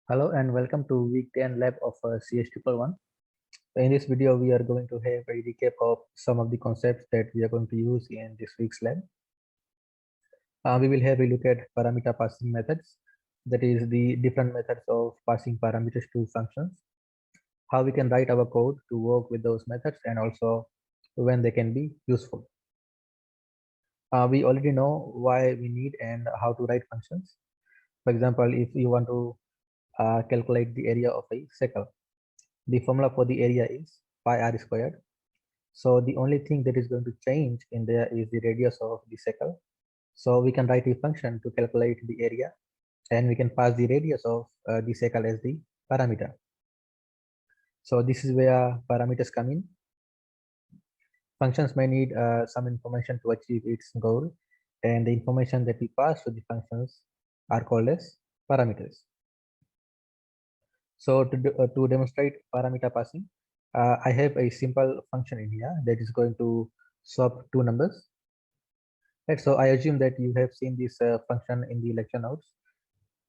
Hello and welcome to week 10 lab of CS111. In this video, we are going to have a recap of some of the concepts that we are going to use in this week's lab. We will have a look at parameter passing methods, that is the different methods of passing parameters to functions, how we can write our code to work with those methods, and also when they can be useful. We already know why we need and how to write functions. For example, if you want to calculate the area of a circle, the formula for the area is pi r squared. So the only thing that is going to change in there is the radius of the circle. So we can write a function to calculate the area, and we can pass the radius of the circle as the parameter. So this is where parameters come in. Functions may need some information to achieve its goal, and the information that we pass to the functions are called as parameters. So to demonstrate parameter passing, I have a simple function in here that is going to swap two numbers. Right, so I assume that you have seen this function in the lecture notes.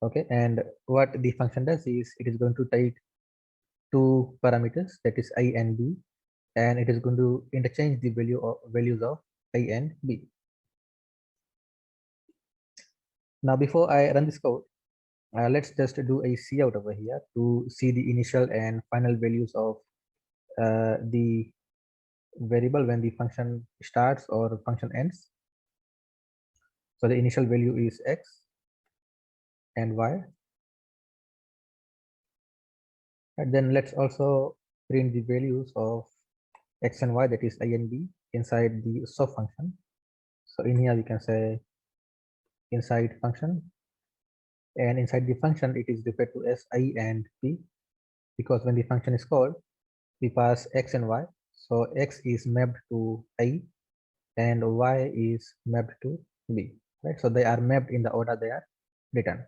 Okay, and what the function does is it is going to take two parameters, that is I and B, and it is going to interchange the values of I and B. Now, before I run this code, let's just do a cout over here to see the initial and final values of the variable when the function starts or function ends. So the initial value is x and y. And then let's also print the values of x and y, that is I and b, inside the swap function. So in here we can say inside function, and inside the function it is referred to as I and b, because when the function is called, we pass x and y. So x is mapped to I and y is mapped to b, right? So they are mapped in the order they are written.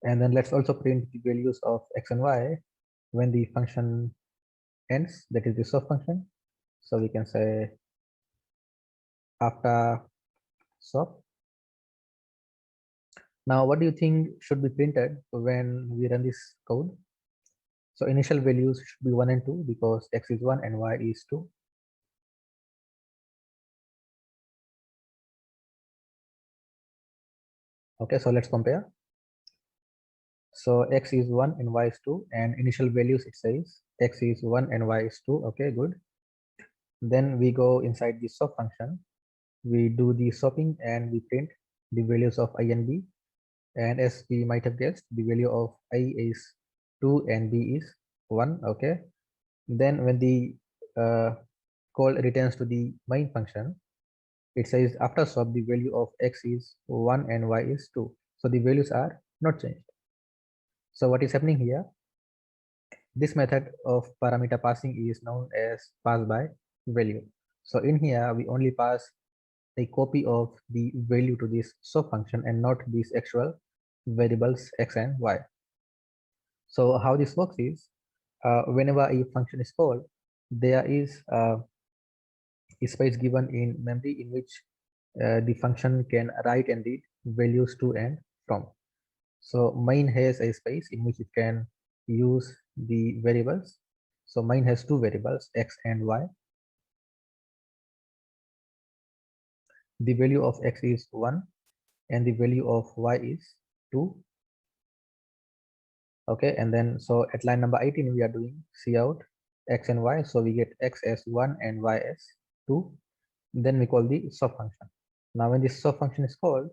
And then let's also print the values of x and y when the function ends, that is the swap function. So we can say after swap. Now, what do you think should be printed when we run this code? So initial values should be 1 and 2 because x is 1 and y is 2. Okay, so let's compare. So x is 1 and y is 2, and initial values it says x is 1 and y is 2. Okay, good. Then we go inside the swap function. We do the swapping and we print the values of I and b. And as we might have guessed, the value of I is 2 and b is 1. Okay. Then when the call returns to the main function, it says after swap the value of x is 1 and y is 2. So the values are not changed. So what is happening here? This method of parameter passing is known as pass by value. So in here we only pass a copy of the value to this swap function and not these actual variables x and y. So how this works is whenever a function is called, there is a space given in memory in which the function can write and read values to and from. So main has a space in which it can use the variables. So main has two variables, x and y. The value of x is 1 and the value of y is 2. Okay, and then so at line number 18 we are doing cout x and y, so we get x as 1 and y as 2. Then we call the swap function. Now when this swap function is called,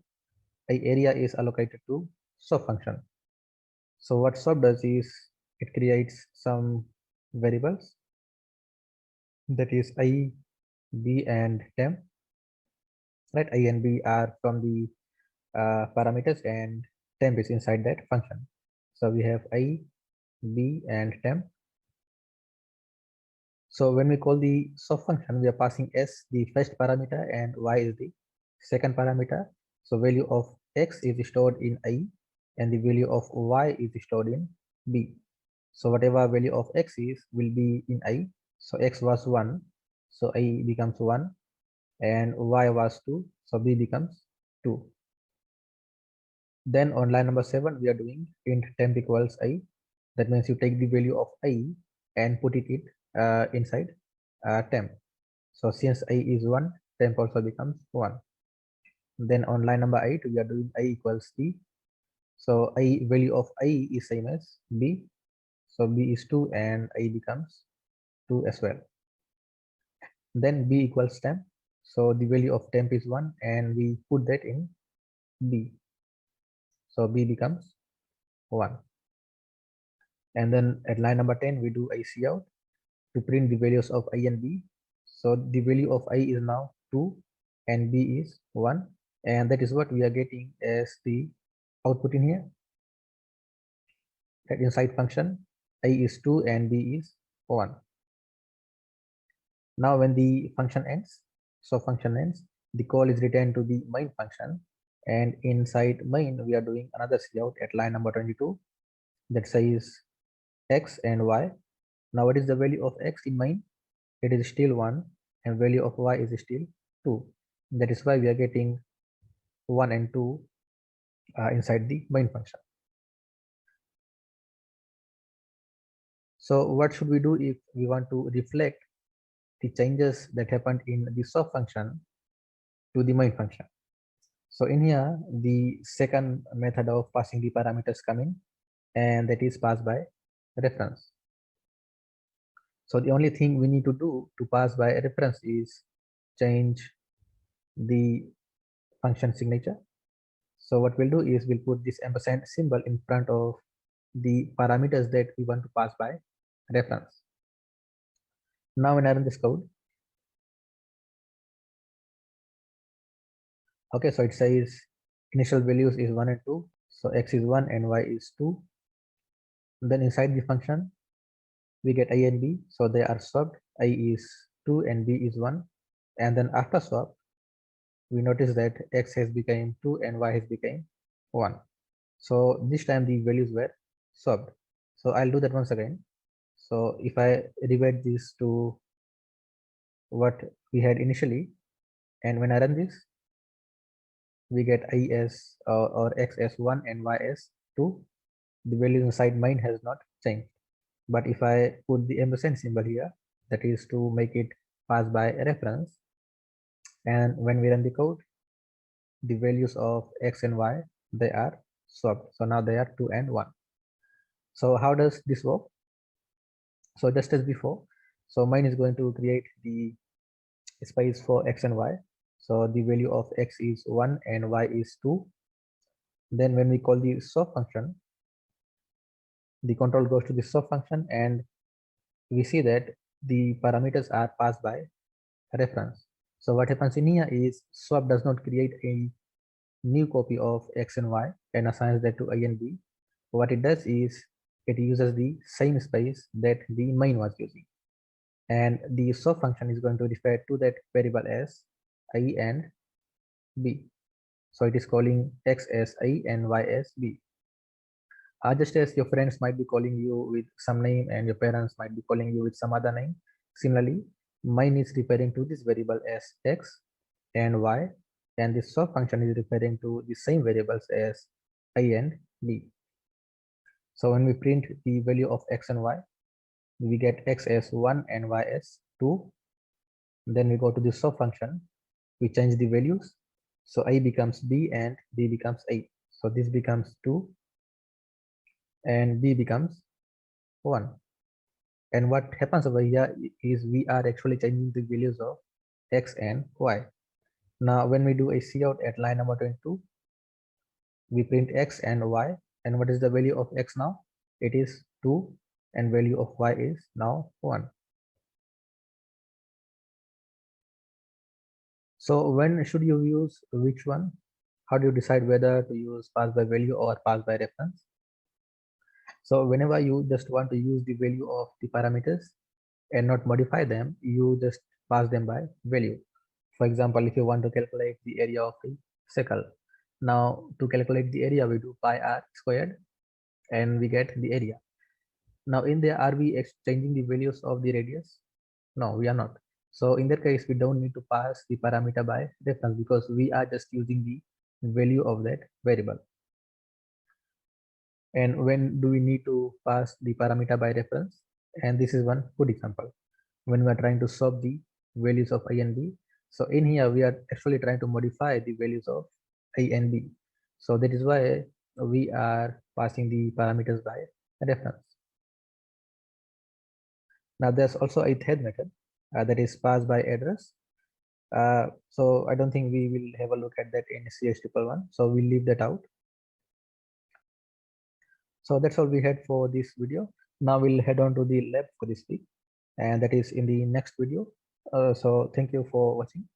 a area is allocated to swap function. So what swap does is it creates some variables, that is I, b and temp, right? I and b are from the parameters and temp is inside that function. So we have I, b and temp. So when we call the swap function, we are passing s the first parameter and y is the second parameter. So value of x is stored in I and the value of y is stored in b. So whatever value of x is will be in I. So x was 1, so I becomes 1, and y was 2, so b becomes 2. Then on line number 7, we are doing int temp equals I. That means you take the value of I and put it inside temp. So since I is 1, temp also becomes 1. Then on line number 8, we are doing I equals B. So I value of I is same as B. So B is 2 and I becomes 2 as well. Then B equals temp. So the value of temp is 1 and we put that in B. So B becomes 1. And then at line number 10, we do I cout to print the values of I and B. So the value of I is now 2 and B is 1. And that is what we are getting as the output in here. That inside function, I is 2 and B is 1. Now when the function ends, so function ends, the call is returned to the main function. And inside main, we are doing another cout at line number 22 that says X and Y. Now what is the value of X in main? It is still 1 and value of Y is still 2. That is why we are getting 1 and 2 inside the main function. So what should we do if we want to reflect the changes that happened in the SOP function to the main function? So in here, the second method of passing the parameters come in, and that is passed by reference. So the only thing we need to do to pass by a reference is change the function signature. So what we'll do is we'll put this ampersand symbol in front of the parameters that we want to pass by reference. Now when I run this code, okay, so it says initial values is 1 and 2. So X is 1 and Y is 2. Then inside the function, we get I and B. So they are swapped. I is 2 and B is 1. And then after swap, we notice that X has become 2 and Y has become 1. So this time the values were swapped. So I'll do that once again. So if I revert this to what we had initially, and when I run this, we get I as or X as 1 and Y as 2. The value inside mine has not changed. But if I put the ampersand symbol here, that is to make it pass by a reference, and when we run the code, the values of X and Y, they are swapped. So now they are 2 and 1. So how does this work? So just as before, so mine is going to create the space for X and Y. So the value of X is 1 and Y is 2. Then when we call the swap function, the control goes to the swap function, and we see that the parameters are passed by reference. So what happens in here is swap does not create a new copy of X and Y and assigns that to I and B. What it does is it uses the same space that the main was using, and the swap function is going to refer to that variable as I and B. So it is calling X as I and Y as B. Just as your friends might be calling you with some name and your parents might be calling you with some other name, similarly, mine is referring to this variable as X and Y, and this swap function is referring to the same variables as I and B. So when we print the value of X and Y, we get X as 1 and Y as 2. Then we go to the swap function, we change the values. So I becomes B and B becomes A. So this becomes 2 and B becomes 1. And what happens over here is we are actually changing the values of X and Y. Now when we do a cout at line number 22, we print X and Y, and what is the value of X now? It is 2 and value of Y is now 1. So when should you use which one? How do you decide whether to use pass by value or pass by reference? So whenever you just want to use the value of the parameters and not modify them, you just pass them by value. For example, if you want to calculate the area of a circle, now to calculate the area, we do pi r squared and we get the area. Now in there, are we exchanging the values of the radius? No, we are not. So in that case, we don't need to pass the parameter by reference because we are just using the value of that variable. and when do we need to pass the parameter by reference. And this is one good example when we are trying to swap the values of a and b. So in here we are actually trying to modify the values of a and b. So that is why we are passing the parameters by reference. Now there's also a third method that is passed by address. So I don't think we will have a look at that in CS111, so we'll leave that out. So that's all we had for this video. Now we'll head on to the lab for this week, and that is in the next video. So thank you for watching.